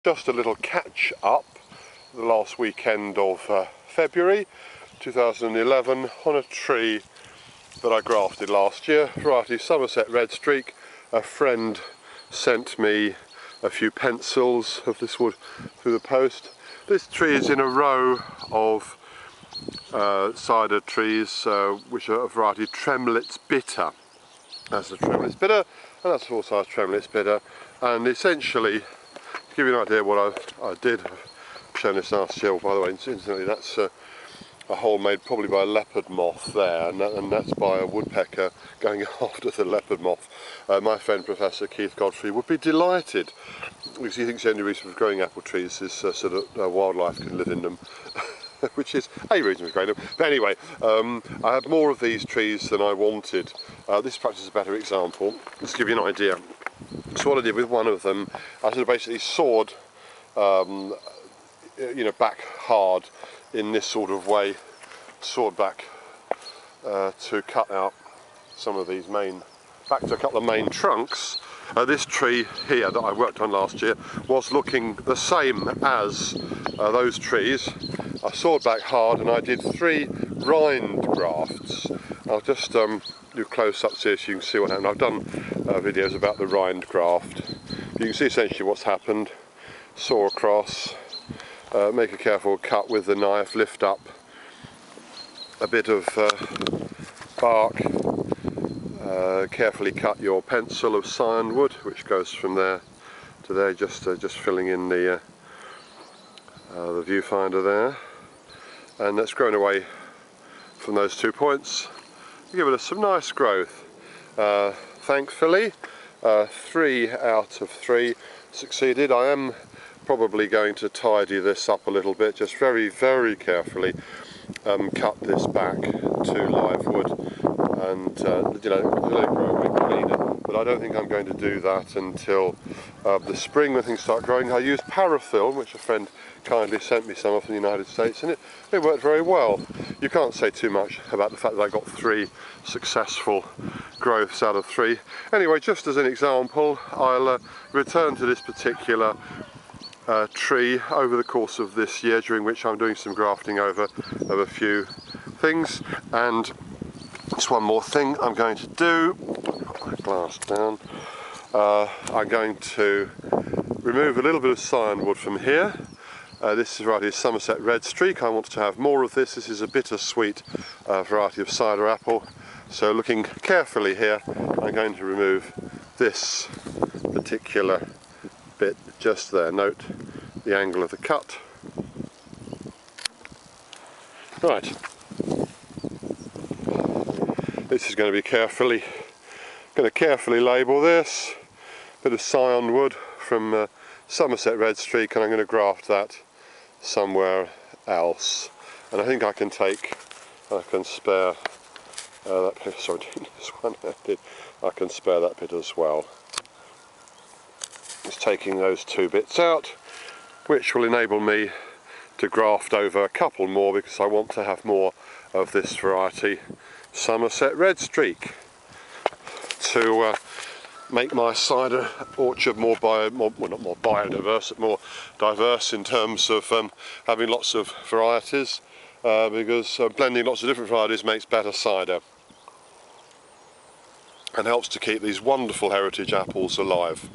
Just a little catch up the last weekend of February 2011 on a tree that I grafted last year, variety Somerset Redstreak. A friend sent me a few pencils of this wood through the post. This tree is in a row of cider trees which are a variety Tremlett's bitter. That's the Tremlett's bitter, and that's full-size Tremlett's bitter. And essentially, to give you an idea what I did, I've shown this last year, by the way, incidentally, that's a hole made probably by a leopard moth there, and that's by a woodpecker going after the leopard moth. My friend Professor Keith Godfrey would be delighted, because he thinks the only reason for growing apple trees is so that wildlife can live in them. Which is a reason for growing them. But anyway, I had more of these trees than I wanted. This perhaps is a better example, just to give you an idea. So what I did with one of them, I sort of basically sawed, back hard in this sort of way, sawed back to cut out some of these back to a couple of main trunks. This tree here that I worked on last year was looking the same as those trees. I sawed back hard and I did 3 rind grafts. I'll just do close-ups here so you can see what happened. I've done videos about the rind graft. You can see essentially what's happened. Saw across, make a careful cut with the knife, lift up a bit of bark, carefully cut your pencil of cyan wood, which goes from there to there, just filling in the viewfinder there. And that's grown away from those 2 points. Give it some nice growth. Thankfully, 3 out of 3 succeeded. I am probably going to tidy this up a little bit, just very, very carefully cut this back to live wood and let it grow a bit cleaner. But I don't think I'm going to do that until the spring when things start growing. I used paraffin, which a friend kindly sent me some of from the United States, and it worked very well. You can't say too much about the fact that I got 3 successful growths out of 3. Anyway, just as an example, I'll return to this particular tree over the course of this year, during which I'm doing some grafting over of a few things. And just one more thing I'm going to do. Put my glass down. I'm going to remove a little bit of cyan wood from here. This is variety Somerset Redstreak. I want to have more of this. This is a bittersweet variety of cider apple. So looking carefully here, I'm going to remove this particular bit just there. Note the angle of the cut. Right. This is going to be carefully label this. Bit of cyan wood from Somerset Redstreak, and I'm going to graft that somewhere else. And I think I can spare that bit. Sorry, this one I can spare that bit as well. Just taking those 2 bits out, which will enable me to graft over a couple more, because I want to have more of this variety Somerset Redstreak to make my cider orchard more diverse in terms of having lots of varieties, because blending lots of different varieties makes better cider and helps to keep these wonderful heritage apples alive.